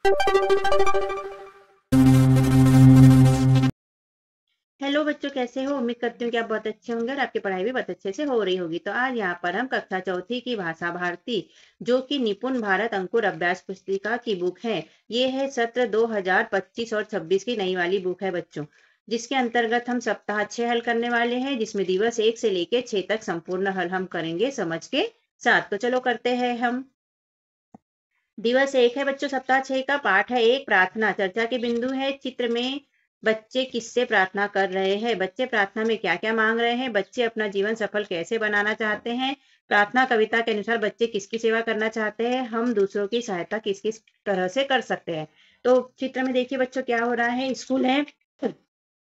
Hello बच्चों, कैसे हो? उम्मीद करती हूँ कि आप बहुत अच्छे होंगे और आपकी पढ़ाई भी बहुत अच्छे से हो रही होगी। तो आज यहाँ पर हम कक्षा चौथी की भाषा भारती, जो कि निपुण भारत अंकुर अभ्यास पुस्तिका की बुक है। ये है सत्र 2025 और 26 की नई वाली बुक है बच्चों, जिसके अंतर्गत हम सप्ताह 6 हल करने वाले हैं, जिसमें दिवस 1 से लेके 6 तक संपूर्ण हल हम करेंगे समझ के साथ। तो चलो करते हैं हम। दिवस 1 है बच्चों, सप्ताह 6 का पाठ है 1 प्रार्थना। चर्चा के बिंदु है चित्र में बच्चे किससे प्रार्थना कर रहे हैं, बच्चे प्रार्थना में क्या क्या मांग रहे हैं, बच्चे अपना जीवन सफल कैसे बनाना चाहते हैं, प्रार्थना कविता के अनुसार बच्चे किसकी सेवा करना चाहते हैं, हम दूसरों की सहायता किस किस तरह से कर सकते हैं। तो चित्र में देखिए बच्चों क्या हो रहा है, स्कूल है,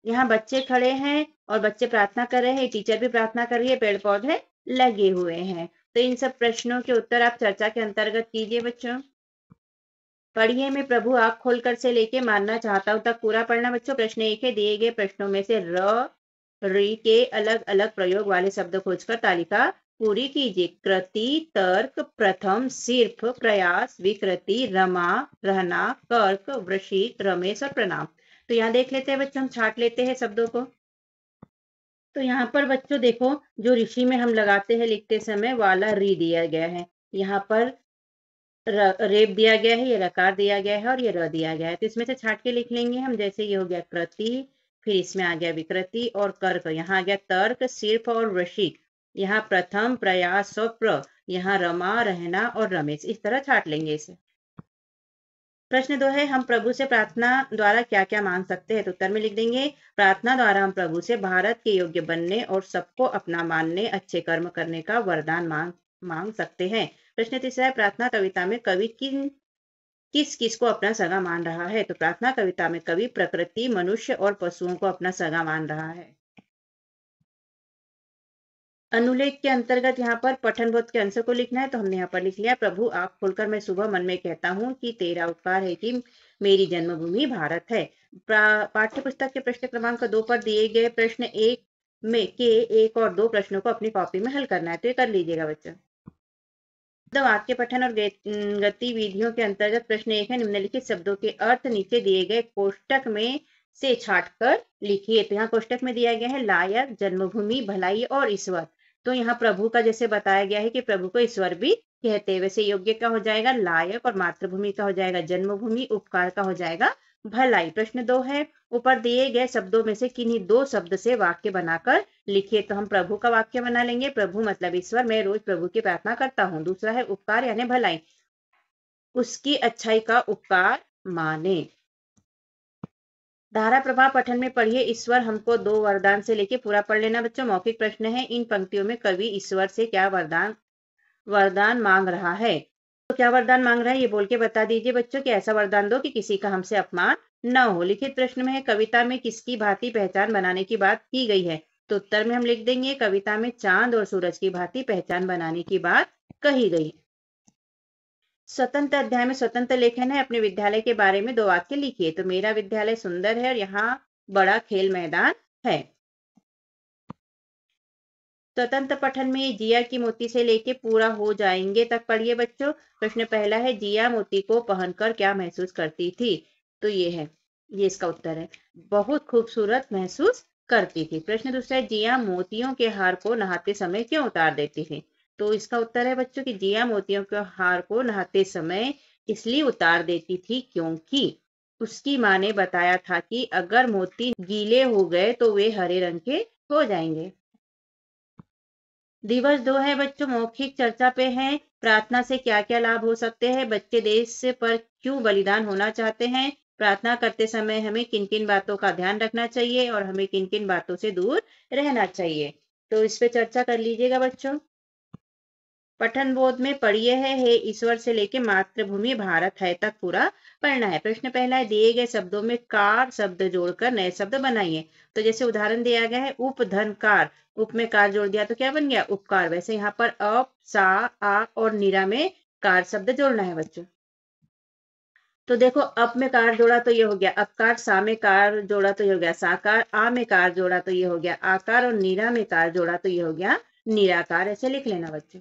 यहाँ बच्चे खड़े हैं और बच्चे प्रार्थना कर रहे हैं, टीचर भी प्रार्थना कर रही है, पेड़ पौधे लगे हुए हैं। तो इन सब प्रश्नों के उत्तर आप चर्चा के अंतर्गत कीजिए बच्चों। पढ़िए में प्रभु आँख खोलकर से लेके मानना चाहता हूं तक पूरा पढ़ना बच्चों। प्रश्न 1 है, दिए गए प्रश्नों में से री के अलग अलग प्रयोग वाले शब्द खोजकर तालिका पूरी कीजिए। कृति, तर्क, प्रथम, सिर्फ, प्रयास, विकृति, रमा, रहना, कर्क, वृश्चिक, रमेश और प्रणाम। तो यहाँ देख लेते हैं बच्चों, हम छाट लेते हैं शब्दों को। तो यहाँ पर बच्चों देखो, जो ऋषि में हम लगाते हैं लिखते समय वाला री दिया गया है, यहाँ पर रेप दिया गया है, ये रकार दिया गया है और ये र दिया गया है। तो इसमें से छाट के लिख लेंगे हम। जैसे ये हो गया कृति, फिर इसमें आ गया विकृति और कर्क, यहाँ आ गया तर्क, सिर्फ और वृश्चिक, यहाँ प्रथम, प्रयास और प्र, यहाँ रमा, रहना और रमेश। इस तरह छाट लेंगे इसे। प्रश्न 2 है, हम प्रभु से प्रार्थना द्वारा क्या क्या मांग सकते हैं। तो उत्तर में लिख देंगे, प्रार्थना द्वारा हम प्रभु से भारत के योग्य बनने और सबको अपना मानने, अच्छे कर्म करने का वरदान मांग मांग सकते हैं। प्रश्न 3 है, प्रार्थना कविता में कवि किस किस को अपना सगा मान रहा है। तो प्रार्थना कविता में कवि प्रकृति, मनुष्य और पशुओं को अपना सगा मान रहा है। अनुलेख के अंतर्गत यहाँ पर पठन बोध के आंसर को लिखना है, तो हमने यहाँ पर लिख लिया, प्रभु आँख खोलकर मैं सुबह मन में कहता हूँ कि तेरा उपकार है कि मेरी जन्मभूमि भारत है। पाठ्य पुस्तक के प्रश्न क्रमांक 2 पर दिए गए प्रश्न 1 में के 1 और 2 प्रश्नों को अपनी कॉपी में हल करना है, तो ये कर लीजिएगा बच्चों। तो वाक्य पठन और गतिविधियों के अंतर्गत प्रश्न 1 है, निम्नलिखित शब्दों के अर्थ नीचे दिए गए कोष्टक में से छाटकर लिखिए। तो यहाँ कोष्टक में दिया गया है लायक, जन्मभूमि, भलाई और ईश्वर। तो यहाँ प्रभु का जैसे बताया गया है कि प्रभु को ईश्वर भी कहते हैं, वैसे योग्य का हो जाएगा लायक, और मातृभूमि का हो जाएगा जन्मभूमि, उपकार का हो जाएगा भलाई। प्रश्न 2 है, ऊपर दिए गए शब्दों में से किन्हीं 2 शब्द से वाक्य बनाकर लिखिए। तो हम प्रभु का वाक्य बना लेंगे, प्रभु मतलब ईश्वर, मैं रोज प्रभु की प्रार्थना करता हूँ। दूसरा है उपकार यानी भलाई, उसकी अच्छाई का उपकार माने। धारा प्रवाह पठन में पढ़िए, ईश्वर हमको 2 वरदान से लेके पूरा पढ़ लेना बच्चों। मौखिक प्रश्न है, इन पंक्तियों में कवि ईश्वर से क्या वरदान वरदान मांग रहा है। तो क्या वरदान मांग रहा है ये बोल के बता दीजिए बच्चों, कि ऐसा वरदान दो कि किसी का हमसे अपमान न हो। लिखित प्रश्न में है, कविता में किसकी भांति पहचान बनाने की बात की गई है। तो उत्तर में हम लिख देंगे, कविता में चांद और सूरज की भांति पहचान बनाने की बात कही गई। स्वतंत्र अध्याय में स्वतंत्र लेखन है, अपने विद्यालय के बारे में 2 वाक्य लिखिए। तो मेरा विद्यालय सुंदर है और यहाँ बड़ा खेल मैदान है। स्वतंत्र पठन में जिया की मोती से लेके पूरा हो जाएंगे तक पढ़िए बच्चों। प्रश्न पहला है, जिया मोती को पहनकर क्या महसूस करती थी। तो ये है, ये इसका उत्तर है, बहुत खूबसूरत महसूस करती थी। प्रश्न दूसरा है, जिया मोतियों के हार को नहाते समय क्यों उतार देती थी। तो इसका उत्तर है बच्चों कि जिया मोतियों के हार को नहाते समय इसलिए उतार देती थी क्योंकि उसकी माँ ने बताया था कि अगर मोती गीले हो गए तो वे हरे रंग के हो जाएंगे। दिवस 2 है बच्चों, मौखिक चर्चा पे है, प्रार्थना से क्या क्या लाभ हो सकते हैं, बच्चे देश पर क्यों बलिदान होना चाहते हैं, प्रार्थना करते समय हमें किन किन बातों का ध्यान रखना चाहिए और हमें किन किन बातों से दूर रहना चाहिए। तो इस पे चर्चा कर लीजिएगा बच्चों। पठन बोध में पढ़िए है, हे ईश्वर से लेके मातृभूमि भारत है तक पूरा पढ़ना है। प्रश्न पहला है, दिए गए शब्दों में कार शब्द जोड़कर नए शब्द बनाइए। तो जैसे उदाहरण दिया गया है, उपधनकार, उप में कार जोड़ दिया तो क्या बन गया उपकार। वैसे यहाँ पर अप, सा, आ और नीरा में कार शब्द जोड़ना है बच्चों। तो देखो, अप में कार जोड़ा तो ये हो गया अपकार, सा में कार जोड़ा तो ये हो गया साकार, आ में कार जोड़ा तो ये हो गया आकार और नीरा में कार जोड़ा तो ये हो गया निराकार। ऐसे लिख लेना बच्चों।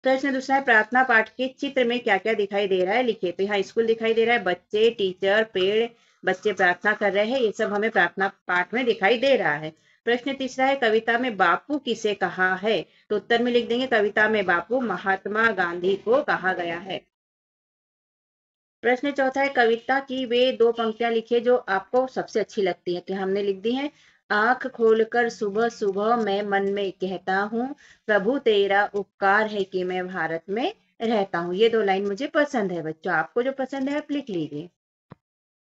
प्रश्न दूसरा है, प्रार्थना पाठ के चित्र में क्या क्या दिखाई दे रहा है, लिखिए। तो यहाँ स्कूल दिखाई दे रहा है, बच्चे, टीचर, पेड़, बच्चे प्रार्थना कर रहे हैं, ये सब हमें प्रार्थना पाठ में दिखाई दे रहा है। प्रश्न तीसरा है, कविता में बापू किसे कहा है, तो उत्तर में लिख देंगे, कविता में बापू महात्मा गांधी को कहा गया है। प्रश्न चौथा है, कविता की वे 2 पंक्तियां लिखिए जो आपको सबसे अच्छी लगती है। तो हमने लिख दी है, आंख खोलकर सुबह सुबह मैं मन में कहता हूँ, प्रभु तेरा उपकार है कि मैं भारत में रहता हूँ। ये 2 लाइन मुझे पसंद है बच्चों, आपको जो पसंद है आप लिख लीजिए।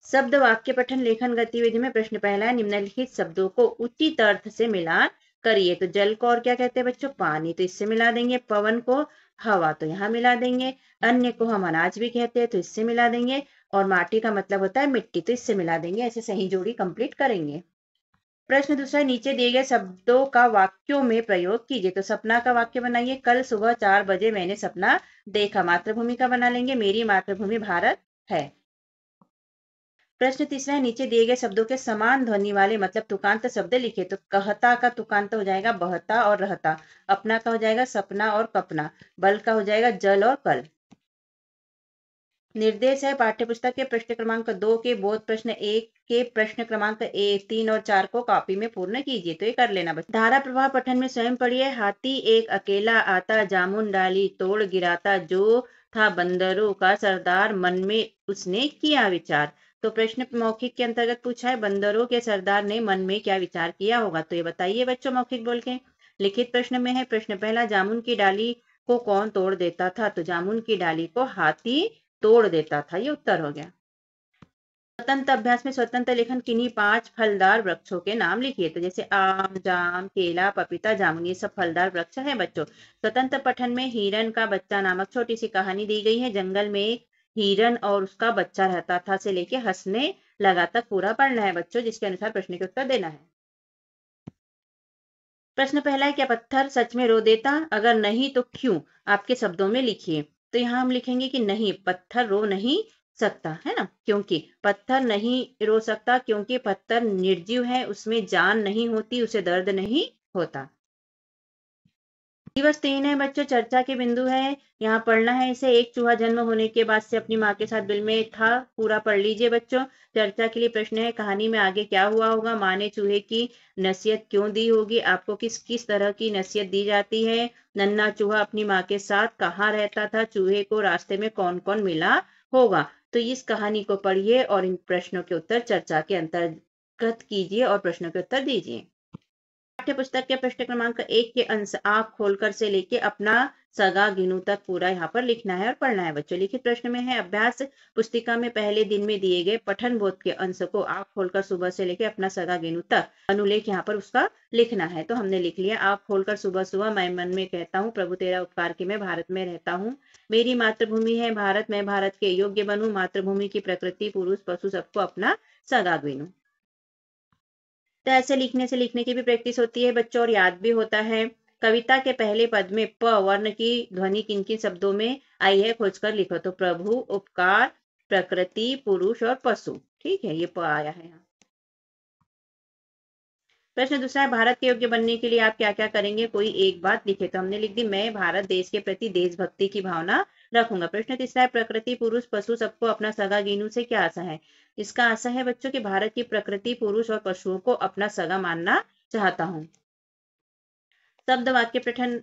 शब्द वाक्य पठन लेखन गतिविधि में प्रश्न पहला है, निम्नलिखित शब्दों को उचित अर्थ से मिलान करिए। तो जल को और क्या कहते हैं बच्चों, पानी, तो इससे मिला देंगे। पवन को हवा, तो यहाँ मिला देंगे। अन्न को हम अनाज भी कहते हैं, तो इससे मिला देंगे। और माटी का मतलब होता है मिट्टी, तो इससे मिला देंगे। ऐसे सही जोड़ी कंप्लीट करेंगे। प्रश्न दूसरा, नीचे दिए गए शब्दों का वाक्यों में प्रयोग कीजिए। तो सपना का वाक्य बनाइए, कल सुबह 4 बजे मैंने सपना देखा। मातृभूमि का बना लेंगे, मेरी मातृभूमि भारत है। प्रश्न तीसरा है, नीचे दिए गए शब्दों के समान ध्वनि वाले मतलब तुकांत शब्द लिखे। तो कहता का तुकांत हो जाएगा बहता और रहता। अपना का हो जाएगा सपना और कपना। बल का हो जाएगा जल और कल। निर्देश है, पाठ्यपुस्तक के प्रश्न क्रमांक 2 के बोध प्रश्न 1 के प्रश्न क्रमांक 3 और 4 को कॉपी में पूर्ण कीजिए। तो ये कर लेना बच्चा। धारा प्रवाह पठन में स्वयं पढ़िए, हाथी एक अकेला आता, जामुन डाली तोड़ गिराता, जो था बंदरों का सरदार, मन में उसने किया विचार। तो प्रश्न मौखिक के अंतर्गत पूछा है, बंदरों के सरदार ने मन में क्या विचार किया होगा। तो ये बताइए बच्चों मौखिक बोल के। लिखित प्रश्न में है, प्रश्न पहला, जामुन की डाली को कौन तोड़ देता था। तो जामुन की डाली को हाथी तोड़ देता था, ये उत्तर हो गया। स्वतंत्र अभ्यास में स्वतंत्र लेखन किन्हीं 5 फलदार वृक्षों के नाम लिखिए। तो जैसे आम, जाम, केला, पपीता, जामुन, ये सब फलदार वृक्ष है बच्चों। स्वतंत्र पठन में हिरन का बच्चा नामक छोटी सी कहानी दी गई है। जंगल में एक हिरन और उसका बच्चा रहता था से लेके हंसने लगा तक पूरा पढ़ना है बच्चों, जिसके अनुसार प्रश्न के उत्तर देना है। प्रश्न पहला है, क्या पत्थर सच में रो देता, अगर नहीं तो क्यों, आपके शब्दों में लिखिए। तो यहाँ हम लिखेंगे कि नहीं, पत्थर रो नहीं सकता, है ना। क्योंकि पत्थर नहीं रो सकता, क्योंकि पत्थर निर्जीव है, उसमें जान नहीं होती, उसे दर्द नहीं होता। दिवस 3 है बच्चों, चर्चा के बिंदु है, यहाँ पढ़ना है इसे। एक चूहा जन्म होने के बाद से अपनी माँ के साथ बिल में था, पूरा पढ़ लीजिए बच्चों। चर्चा के लिए प्रश्न है, कहानी में आगे क्या हुआ होगा, माँ ने चूहे की नसीहत क्यों दी होगी, आपको किस किस तरह की नसीहत दी जाती है। नन्हा चूहा अपनी माँ के साथ कहाँ रहता था, चूहे को रास्ते में कौन कौन मिला होगा। तो इस कहानी को पढ़िए और इन प्रश्नों के उत्तर चर्चा के अंतर्गत कीजिए और प्रश्नों के उत्तर दीजिए। पाठ्य पुस्तक के प्रश्न क्रमांक 1 के अंश आंख खोलकर से लेके अपना सगा गिनू तक पूरा यहाँ पर लिखना है और पढ़ना है बच्चों। लिखित प्रश्न में है, अभ्यास पुस्तिका में पहले दिन में दिए गए पठन बोध के अंश को आंख खोलकर सुबह से लेके अपना सगा गिनू तक अनुलेख यहाँ पर उसका लिखना है। तो हमने लिख लिया, आंख खोलकर सुबह सुबह मैं मन में कहता हूँ, प्रभु तेरा उपकार कि मैं भारत में रहता हूँ, मेरी मातृभूमि है भारत, मैं भारत के योग्य बनूं, मातृभूमि की प्रकृति पुरुष पशु सबको अपना सगा गिनूं। तो ऐसे लिखने से लिखने की भी प्रैक्टिस होती है बच्चों और याद भी होता है। कविता के पहले पद में प वर्ण की ध्वनि किन किन शब्दों में आई है खोजकर लिखो। तो प्रभु, उपकार, प्रकृति, पुरुष और पशु। ठीक है, ये प आया है यहाँ। प्रश्न दूसरा है, भारत के योग्य बनने के लिए आप क्या क्या करेंगे, कोई एक बात लिखे। तो हमने लिख दी, मैं भारत देश के प्रति देशभक्ति की भावना रखूंगा। प्रश्न तीसरा है, प्रकृति, पुरुष, पशु सबको अपना सगा गिनू से क्या आशा है। इसका आशा है बच्चों कि भारत की प्रकृति, पुरुष और पशुओं को अपना सगा मानना चाहता हूं। शब्द वाक्य पठन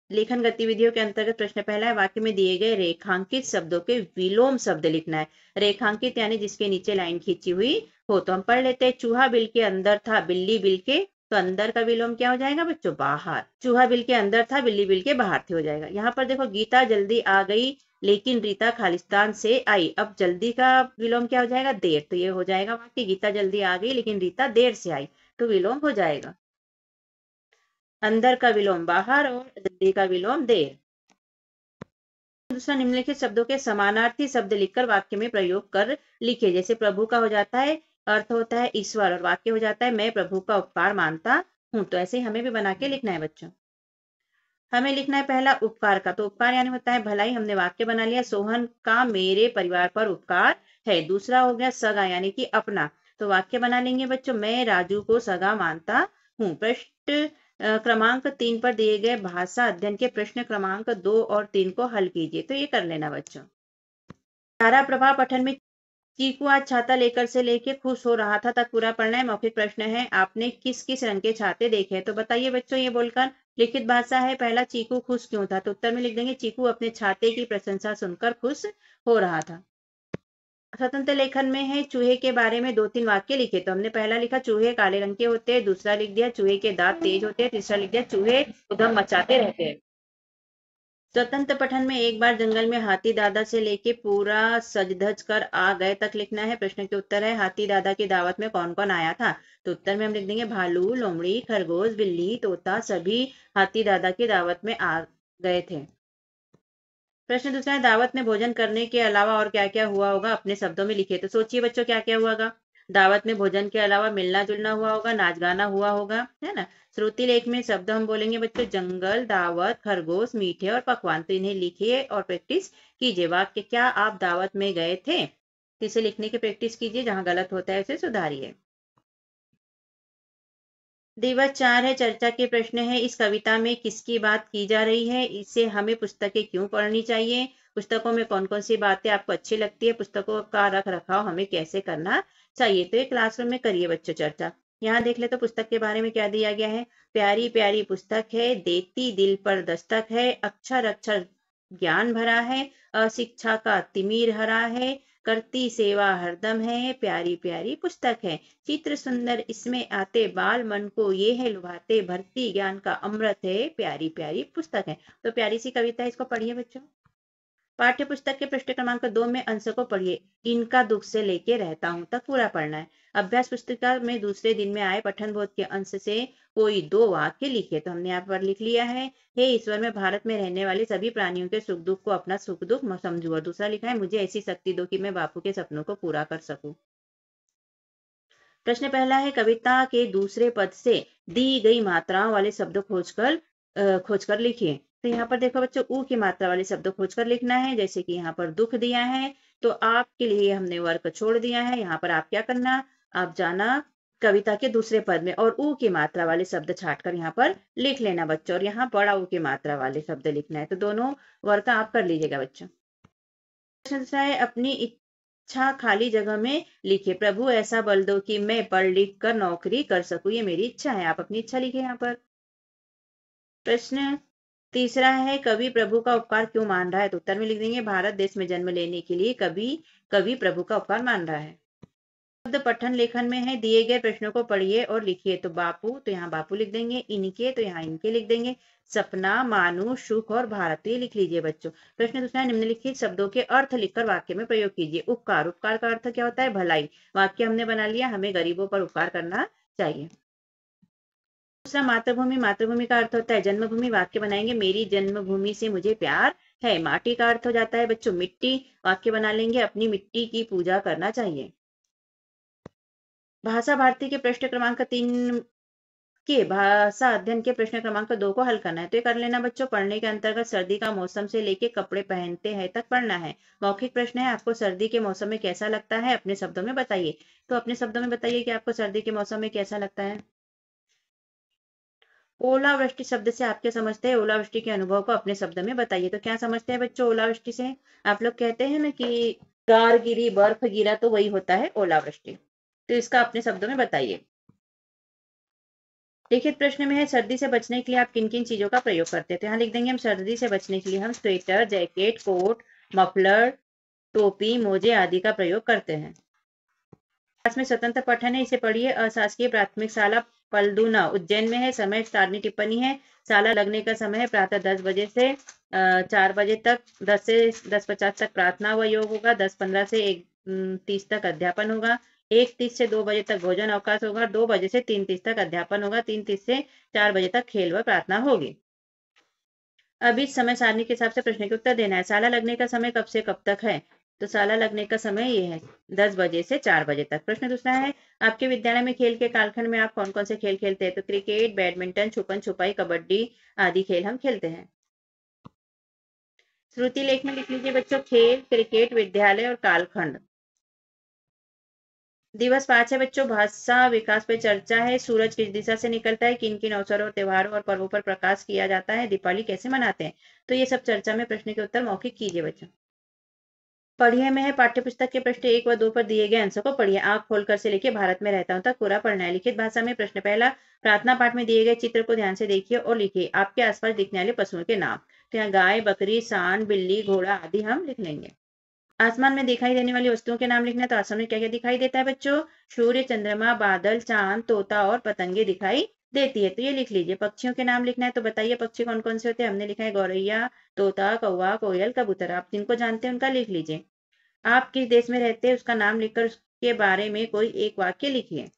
लेखन गतिविधियों के अंतर्गत प्रश्न पहला है, वाक्य में दिए गए रेखांकित शब्दों के विलोम शब्द लिखना है। रेखांकित यानी जिसके नीचे लाइन खींची हुई हो। तो हम पढ़ लेते हैं, चूहा बिल के अंदर था, बिल्ली बिल के, तो अंदर का विलोम क्या हो जाएगा बच्चों, बाहर। चूहा बिल के अंदर था, बिल्ली बिल के बाहर थे, हो जाएगा। यहाँ पर देखो, गीता जल्दी आ गई लेकिन रीता खालिस्तान से आई। अब जल्दी का विलोम क्या हो जाएगा, देर। तो ये हो जाएगा वाक्य, गीता जल्दी आ गई लेकिन रीता देर से आई, तो विलोम हो जाएगा। अंदर का विलोम बाहर और जल्दी का विलोम देर। दूसरा, निम्नलिखित शब्दों के समानार्थी शब्द लिखकर वाक्य में प्रयोग कर लिखे। जैसे प्रभु का हो जाता है, अर्थ होता है ईश्वर, और वाक्य हो जाता है मैं प्रभु का उपकार मानता हूं। तो ऐसे हमें भी बना के लिखना है बच्चों। हमें लिखना है पहला उपकार का, तो उपकार यानी होता है भलाई, हमने वाक्य बना लिया, सोहन का मेरे परिवार पर उपकार है। दूसरा हो गया सगा यानी कि अपना, तो वाक्य बना लेंगे बच्चों, मैं राजू को सगा मानता हूँ। प्रश्न क्रमांक 3 पर दिए गए भाषा अध्ययन के प्रश्न क्रमांक 2 और 3 को हल कीजिए। तो ये कर लेना बच्चों। धारा प्रवाह पठन में चीकू आज छाता लेकर से लेके खुश हो रहा था तक पूरा पढ़ना है। मौखिक प्रश्न है, आपने किस किस रंग के छाते देखे हैं? तो बताइए बच्चों ये बोलकर। लिखित भाषा है, पहला चीकू खुश क्यों था? तो उत्तर में लिख देंगे चीकू अपने छाते की प्रशंसा सुनकर खुश हो रहा था। स्वतंत्र लेखन में है, चूहे के बारे में 2-3 वाक्य लिखे। तो हमने पहला लिखा चूहे काले रंग के होते हैं, दूसरा लिख दिया चूहे के दांत तेज होते हैं, तीसरा लिख दिया चूहे उधम मचाते रहते हैं। स्वतंत्र पठन में एक बार जंगल में हाथी दादा से लेके पूरा सज धज कर आ गए तक लिखना है। प्रश्न के उत्तर है, हाथी दादा की दावत में कौन कौन आया था? तो उत्तर में हम लिख देंगे भालू, लोमड़ी, खरगोश, बिल्ली, तोता सभी हाथी दादा की दावत में आ गए थे। प्रश्न दूसरा है, दावत में भोजन करने के अलावा और क्या क्या हुआ होगा? अपने शब्दों में लिखे। तो सोचिए बच्चों क्या क्या हुआ होगा। दावत में भोजन के अलावा मिलना जुलना हुआ होगा, नाच गाना हुआ होगा, है ना। श्रुति लेख में शब्द हम बोलेंगे बच्चों जंगल, दावत, खरगोश, मीठे और पकवान। तो इन्हें लिखिए और प्रैक्टिस कीजिए। वाक्य, क्या आप दावत में गए थे? इसे लिखने की प्रैक्टिस कीजिए, जहां गलत होता है उसे सुधारिए। दिवस 4 है, चर्चा के प्रश्न है, इस कविता में किसकी बात की जा रही है? इसे हमें पुस्तकें क्यों पढ़नी चाहिए? पुस्तकों में कौन कौन सी बातें आपको अच्छी लगती है? पुस्तकों का रख रखाव हमें कैसे करना चाहिए? तो ये क्लासरूम में करिए बच्चों चर्चा। यहाँ देख ले तो पुस्तक के बारे में क्या दिया गया है। प्यारी प्यारी पुस्तक है, देती दिल पर दस्तक है, अक्षर अक्षर ज्ञान भरा है, अशिक्षा का तिमिर हरा है, करती सेवा हरदम है, प्यारी प्यारी पुस्तक है, चित्र सुंदर इसमें आते, बाल मन को ये है लुभाते, भरती ज्ञान का अमृत है, प्यारी प्यारी पुस्तक है। तो प्यारी सी कविता है, इसको पढ़िए बच्चों। पाठ्य पुस्तक के पृष्ठ क्रमांक 2 में अंश को पढ़िए। इनका दुख से लेके रहता हूं तक पूरा पढ़ना है। अभ्यास पुस्तिका में दूसरे दिन में आए पठन बोध के अंश से कोई 2 वाक्य लिखे। तो हमने यहाँ पर लिख लिया है, हे ईश्वर, मैं भारत में रहने वाले सभी प्राणियों के सुख दुख को अपना सुख दुख समझू। और दूसरा लिखा है, मुझे ऐसी शक्ति दो कि मैं बापू के सपनों को पूरा कर सकूं। प्रश्न पहला है, कविता के दूसरे पद से दी गई मात्राओं वाले शब्द खोजकर लिखिए। तो यहाँ पर देखो बच्चों, ऊ की मात्रा वाले शब्द खोजकर लिखना है। जैसे कि यहाँ पर दुख दिया है, तो आपके लिए हमने वर्क छोड़ दिया है। यहाँ पर आप क्या करना, आप जाना कविता के दूसरे पद में और ऊ की मात्रा वाले शब्द छाटकर यहाँ पर लिख लेना बच्चों। और यहाँ बड़ा ऊ की मात्रा वाले शब्द लिखना है। तो दोनों वर्क आप कर लीजिएगा बच्चों। प्रश्न दूसरा है, अपनी इच्छा खाली जगह में लिखिए। प्रभु ऐसा बल दो कि मैं पढ़ लिख कर नौकरी कर सकूं, ये मेरी इच्छा है। आप अपनी इच्छा लिखिए यहाँ पर। प्रश्न तीसरा है, कवि प्रभु का उपकार क्यों मान रहा है? तो उत्तर में लिख देंगे, भारत देश में जन्म लेने के लिए कवि प्रभु का उपकार मान रहा है। शब्द पठन लेखन में है, दिए गए प्रश्नों को पढ़िए और लिखिए। तो बापू, तो यहाँ बापू लिख देंगे, इनके, तो यहाँ इनके लिख देंगे, सपना, मानु, सुख और भारत। तो ये लिख लीजिए बच्चों। प्रश्न दूसरा है, निम्नलिखित शब्दों के अर्थ लिखकर वाक्य में प्रयोग कीजिए। उपकार, उपकार का अर्थ क्या होता है? भलाई। वाक्य हमने बना लिया, हमें गरीबों पर उपकार करना चाहिए। दूसरा मातृभूमि, मातृभूमि का अर्थ होता है जन्मभूमि। वाक्य बनाएंगे, मेरी जन्मभूमि से मुझे प्यार है। माटी का अर्थ हो जाता है बच्चों मिट्टी। वाक्य बना लेंगे, अपनी मिट्टी की पूजा करना चाहिए। भाषा भारती के प्रश्न क्रमांक 3 के भाषा अध्ययन के प्रश्न क्रमांक 2 को हल करना है। तो ये कर लेना बच्चों। पढ़ने के अंतर्गत सर्दी का मौसम से लेके कपड़े पहनते हैं तक पढ़ना है। मौखिक प्रश्न है, आपको सर्दी के मौसम में कैसा लगता है? अपने शब्दों में बताइए। तो अपने शब्दों में बताइए कि आपको सर्दी के मौसम में कैसा लगता है। ओलावृष्टि शब्द से आप क्या समझते हैं? ओलावृष्टि के अनुभव को अपने शब्द में बताइए। तो क्या समझते हैं बच्चों ओलावृष्टि से? आप लोग कहते हैं ना कि गार गिरी, बर्फ गिरा, तो वही होता है ओलावृष्टि। तो इसका अपने शब्दों में बताइए। लिखित प्रश्न में है, सर्दी से बचने के लिए आप किन किन चीजों का प्रयोग करते हैं? तो यहाँ लिख देंगे, हम सर्दी से बचने के लिए हम स्वेटर, जैकेट, कोट, मफलर, टोपी, मोजे आदि का प्रयोग करते हैं। क्लास में स्वतंत्र पठन है, इसे पढ़िए। अशासकीय प्राथमिक शाला पलदूना उज्जैन में है। समय सारणी टिप्पणी है, शाला लगने का समय है प्रातः 10 बजे से 4 बजे तक, 10 से 10:50 तक प्रार्थना व योग होगा, 10:15 से 1:30 तक अध्यापन होगा, 1:30 से 2 बजे तक भोजन अवकाश होगा, 2 बजे से 3:30 तक अध्यापन होगा, 3:30 से 4 बजे तक खेल व प्रार्थना होगी। अब इस समय सारणी के हिसाब से प्रश्न के उत्तर देना है। शाला लगने का समय कब से कब तक है? तो शाला लगने का समय ये है 10 बजे से 4 बजे तक। प्रश्न दूसरा है, आपके विद्यालय में खेल के कालखंड में आप कौन कौन से खेल खेलते हैं? तो क्रिकेट, बैडमिंटन, छुपन छुपाई, कबड्डी आदि खेल हम खेलते हैं। श्रुति लेख में लिख लीजिए बच्चों, खेल, क्रिकेट, विद्यालय और कालखंड। दिवस 5 है बच्चों, भाषा विकास पे चर्चा है। सूरज किस दिशा से निकलता है, किन किन अवसरों और त्योहारों और पर्वों पर प्रकाश किया जाता है, दीपावली कैसे मनाते हैं। तो ये सब चर्चा में प्रश्न के उत्तर मौखिक कीजिए बच्चों। पढ़िए में है पाठ्य पुस्तक के पृष्ठ 1 व 2 पर दिए गए आंसर को पढ़िए। आंख खोलकर से लेके भारत में रहता हूं तक पूरा पढ़ना है। लिखित भाषा में प्रश्न पहला, प्रार्थना पाठ में दिए गए चित्र को ध्यान से देखिए और लिखिए आपके आसपास दिखने वाले पशुओं के नाम। तो यहाँ गाय, बकरी, सांड, बिल्ली, घोड़ा आदि हम लिख लेंगे। आसमान में दिखाई देने वाली वस्तुओं के नाम लिखना है। तो आसमान में क्या क्या दिखाई देता है बच्चों? सूर्य, चंद्रमा, बादल, चांद, तोता और पतंगे दिखाई देती है। तो ये लिख लीजिए। पक्षियों के नाम लिखना है। तो बताइए पक्षी कौन कौन से होते हैं। हमने लिखा है गौरैया, तोता, कौवा, कोयल, कबूतर। आप जिनको जानते हैं उनका लिख लीजिए। आप किस देश में रहते हैं उसका नाम लिखकर उसके बारे में कोई एक वाक्य लिखिए।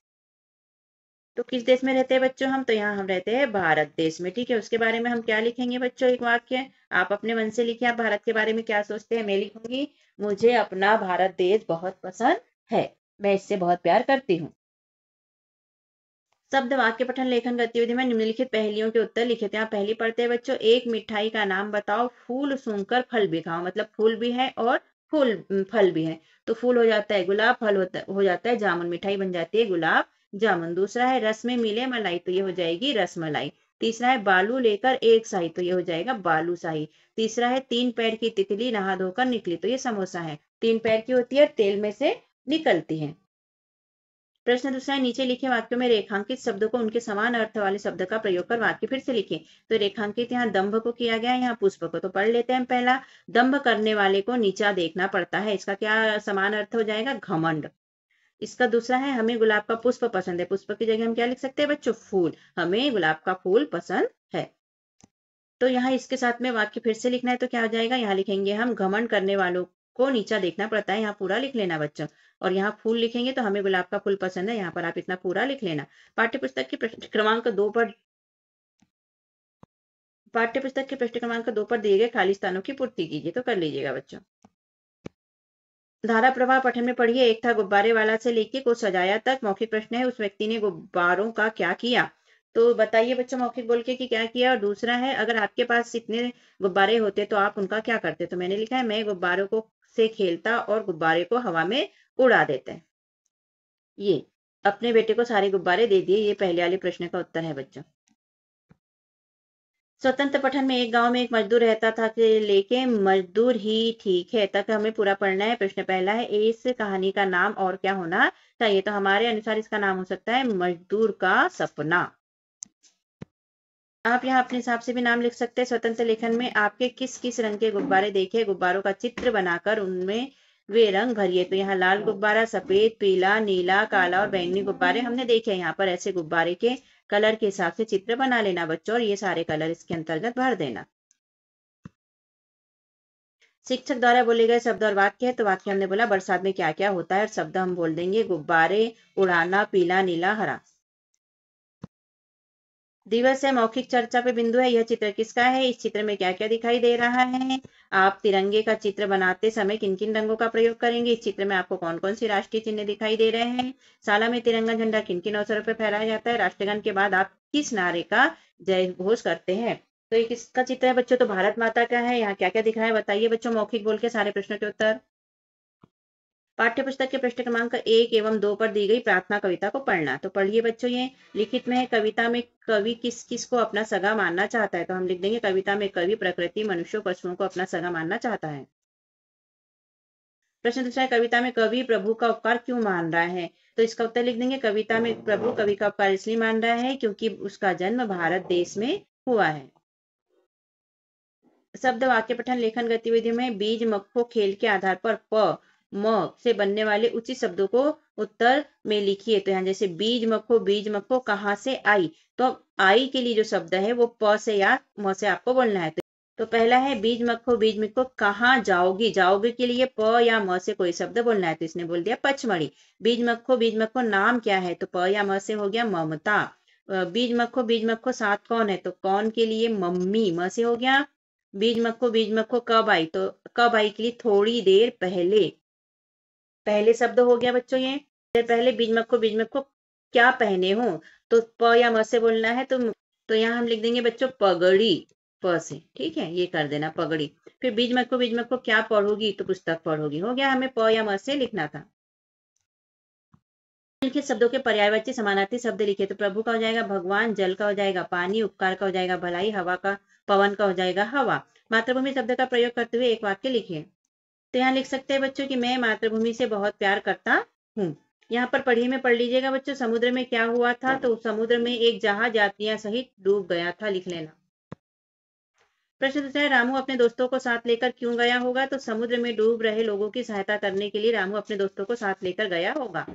तो किस देश में रहते हैं बच्चों हम? तो यहाँ हम रहते हैं भारत देश में। ठीक है, उसके बारे में हम क्या लिखेंगे बच्चों? एक वाक्य। आप अपने मन से लिखिए, आप भारत के बारे में क्या सोचते हैं। मैं लिखूंगी, मुझे अपना भारत देश बहुत पसंद है, मैं इससे बहुत प्यार करती हूँ। शब्द वाक्य पठन लेखन गतिविधि में निम्नलिखित पहेलियों के उत्तर लिखे थे। आप पहली पढ़ते हैं बच्चों। एक मिठाई का नाम बताओ, फूल सूंघकर फल भी खाओ। मतलब फूल भी है और फल भी है। तो फूल हो जाता है गुलाब, फल हो जाता है जामुन। मिठाई बन जाती है गुलाब जामुन। दूसरा है रस में मिले मलाई, तो ये हो जाएगी रस मलाई। तीसरा है बालू लेकर एक शाही, तो ये हो जाएगा बालू शाही। तीसरा है 3 पैर की तितली नहा धोकर निकली, तो ये समोसा है। 3 पैर की होती है, तेल में से निकलती है। प्रश्न दूसरा है, नीचे लिखे वाक्यों में रेखांकित शब्दों को उनके समान अर्थ वाले शब्द का प्रयोग कर वाक्य फिर से लिखें। तो रेखांकित यहाँ दंभ को किया गया है, यहाँ पुष्प को। तो पढ़ लेते हैं हम पहला। दंभ करने वाले को नीचा देखना पड़ता है, इसका क्या समान अर्थ हो जाएगा? घमंड। इसका दूसरा है, हमें गुलाब का पुष्प पसंद है। पुष्प की जगह हम क्या लिख सकते हैं बच्चों? फूल। हमें गुलाब का फूल पसंद है। तो यहाँ इसके साथ में वाक्य फिर से लिखना है। तो क्या हो जाएगा? यहाँ लिखेंगे हम, घमंड करने वालों को नीचा देखना पड़ता है। यहाँ पूरा लिख लेना बच्चों। और यहाँ फूल लिखेंगे तो हमें गुलाब का फूल पसंद है, यहाँ पर आप इतना पूरा लिख लेना। पाठ्य पुस्तक के पृष्ठ क्रमांक 2 पर पाठ्य पुस्तक के पृष्ठ क्रमांक 2 पर दिए गए खाली स्थानों की पूर्ति कीजिए। तो कर लीजिएगा बच्चों। धारा प्रवाह पठन में पढ़िए। एक था गुब्बारे वाला से लेके को सजाया तक। मौखिक प्रश्न है, उस व्यक्ति ने गुब्बारों का क्या किया। तो बताइए बच्चों मौखिक बोल के कि क्या किया। और दूसरा है, अगर आपके पास इतने गुब्बारे होते तो आप उनका क्या करते। तो मैंने लिखा है, मैं गुब्बारों को से खेलता और गुब्बारे को हवा में उड़ा देता है। ये अपने बेटे को सारे गुब्बारे दे दिए। ये पहले वाले प्रश्न का उत्तर है बच्चों। स्वतंत्र पठन में एक गांव में एक मजदूर रहता था कि लेके मजदूर ही ठीक है तक हमें पूरा पढ़ना है। प्रश्न पहला है, इस कहानी का नाम और क्या होना चाहिए। तो हमारे अनुसार इसका नाम हो सकता है मजदूर का सपना। आप यहाँ अपने हिसाब से भी नाम लिख सकते हैं। स्वतंत्र लेखन में आपके किस किस रंग के गुब्बारे देखे, गुब्बारों का चित्र बनाकर उनमें वे रंग भरिए। तो यहाँ लाल गुब्बारा, सफेद, पीला, नीला, काला और बैंगनी गुब्बारे हमने देखे। यहाँ पर ऐसे गुब्बारे के कलर के हिसाब से चित्र बना लेना बच्चों, और ये सारे कलर इसके अंतर्गत भर देना। शिक्षक द्वारा बोले गए शब्द और वाक्य है। तो वाक्य हमने बोला बरसात में क्या क्या होता है, और शब्द हम बोल देंगे गुब्बारे, उड़ाना, पीला, नीला, हरा। दिवस है, मौखिक चर्चा पे बिंदु है। यह चित्र किसका है, इस चित्र में क्या क्या दिखाई दे रहा है। आप तिरंगे का चित्र बनाते समय किन किन रंगों का प्रयोग करेंगे। इस चित्र में आपको कौन कौन सी राष्ट्रीय चिन्ह दिखाई दे रहे हैं। शाला में तिरंगा झंडा किन किन अवसरों पर फहराया जाता है। राष्ट्रगान के बाद आप किस नारे का जय घोष करते हैं। तो ये किसका चित्र है बच्चों? तो भारत माता का है। यहाँ क्या क्या दिख रहा है बताइए बच्चों मौखिक बोल के सारे प्रश्नों के उत्तर। पाठ्य पुस्तक के पृष्ठ क्रमांक 1 एवं 2 पर दी गई प्रार्थना कविता को पढ़ना। तो पढ़िए बच्चों। ये लिखित में है, कविता में कवि किस किस को अपना सगा मानना चाहता है। तो हम लिख देंगे, कविता में कवि प्रकृति, मनुष्यों, पशुओं को अपना सगा मानना चाहता है। प्रश्न दूसरा है, कविता में कवि प्रभु का उपकार क्यों मान रहा है। तो इसका उत्तर लिख देंगे, कविता में प्रभु कवि का उपकार इसलिए मान रहा है क्योंकि उसका जन्म भारत देश में हुआ है। शब्द वाक्य पठन लेखन गतिविधि में बीज मक्खो खेल के आधार पर प म से बनने वाले उचित शब्दों को उत्तर में लिखिए। तो यहाँ जैसे बीज मक्खो कहाँ से आई। तो अब आई के लिए जो शब्द है वो प से या म से आपको बोलना है। तो पहला है, बीज मक्खो कहाँ जाओगी। जाओगी के लिए प या म से कोई शब्द बोलना है। तो इसने बोल दिया पचमढ़ी। बीज मक्खो नाम क्या है। तो प या म से हो गया ममता। बीज मक्खो साथ कौन है। तो कौन के लिए मम्मी, म से हो गया। बीज मक्खो कब आई। तो कब आई के लिए थोड़ी देर पहले। पहले शब्द हो गया बच्चों ये। देर पहले बीज मक्खो क्या पहने हो। तो प या म से बोलना है। तो यहाँ हम लिख देंगे बच्चों पगड़ी, प से। ठीक है, ये कर देना पगड़ी। फिर बीज मक्खो क्या पढ़ोगी। तो पुस्तक पढ़ोगी। हो गया, हमें प या म से लिखना था। निम्नलिखित शब्दों के पर्यायवाची समानार्थी शब्द लिखे। तो प्रभु का हो जाएगा भगवान, जल का हो जाएगा पानी, उपकार का हो जाएगा भलाई, हवा का पवन का हो जाएगा हवा। मातृभूमि शब्द का प्रयोग करते हुए एक वाक्य लिखिए। तो यहाँ लिख सकते हैं बच्चों कि मैं मातृभूमि से बहुत प्यार करता हूँ। यहाँ पर पढ़िए में पढ़ लीजिएगा बच्चों, समुद्र में क्या हुआ था। तो समुद्र में एक जहाज यात्रियों सहित डूब गया था, लिख लेना। प्रश्न दूसरा है, रामू अपने दोस्तों को साथ लेकर क्यों गया होगा। तो समुद्र में डूब रहे लोगों की सहायता करने के लिए रामू अपने दोस्तों को साथ लेकर गया होगा।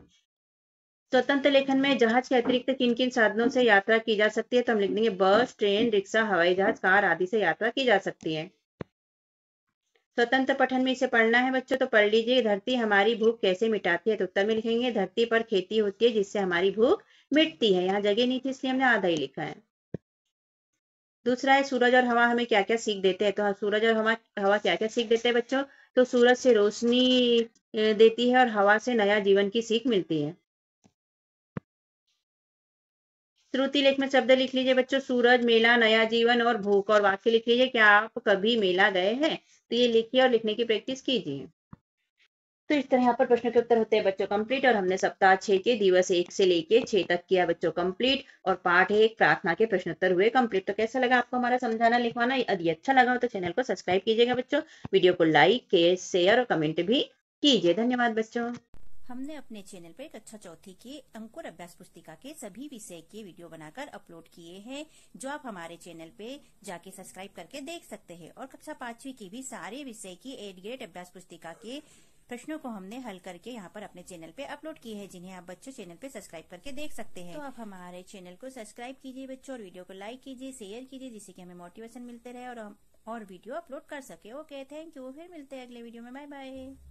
स्वतंत्र लेखन में जहाज के अतिरिक्त किन किन साधनों से यात्रा की जा सकती है। तो हम लिख देंगे बस, ट्रेन, रिक्शा, हवाई जहाज, कार आदि से यात्रा की जा सकती है। स्वतंत्र पठन में इसे पढ़ना है बच्चों, तो पढ़ लीजिए। धरती हमारी भूख कैसे मिटाती है। तो उत्तर में लिखेंगे धरती पर खेती होती है जिससे हमारी भूख मिटती है। यहाँ जगह नहीं थी इसलिए हमने आधा ही लिखा है। दूसरा है सूरज और हवा हमें क्या क्या सीख देते हैं। तो हाँ, सूरज और हवा क्या क्या सीख देते हैं बच्चों। तो सूरज से रोशनी देती है और हवा से नया जीवन की सीख मिलती है। श्रुति लेख में शब्द लिख लीजिए बच्चों, सूरज, मेला, नया जीवन और भूख। और वाक्य लिख लीजिए, क्या आप कभी मेला गए हैं। तो ये लिखिए और लिखने की प्रैक्टिस कीजिए। तो इस तरह यहाँ पर प्रश्न के उत्तर होते हैं बच्चों कंप्लीट। और हमने सप्ताह 6 के दिवस 1 से लेके 6 तक किया बच्चों कंप्लीट। और पाठ 1 प्रार्थना के प्रश्न उत्तर हुए कंप्लीट। तो कैसा लगा आपको हमारा समझाना लिखवाना। यदि अच्छा लगा हो तो चैनल को सब्सक्राइब कीजिएगा बच्चों। वीडियो को लाइक शेयर और कमेंट भी कीजिए। धन्यवाद बच्चों। हमने अपने चैनल पर कक्षा चौथी के अंकुर अभ्यास पुस्तिका के सभी विषय के वीडियो बनाकर अपलोड किए हैं, जो आप हमारे चैनल पे जाके सब्सक्राइब करके देख सकते हैं। और कक्षा 5वीं की भी सारे विषय की 8 ग्रेड अभ्यास पुस्तिका के प्रश्नों को हमने हल करके यहाँ पर अपने चैनल पे अपलोड किए हैं, जिन्हें आप बच्चों चैनल पे सब्सक्राइब करके देख सकते हैं। तो आप हमारे चैनल को सब्सक्राइब कीजिए बच्चों, और वीडियो को लाइक कीजिए, शेयर कीजिए, जिससे कि हमें मोटिवेशन मिलते रहे और हम और वीडियो अपलोड कर सके। Okay, thank you. फिर मिलते हैं अगले वीडियो में। Bye bye.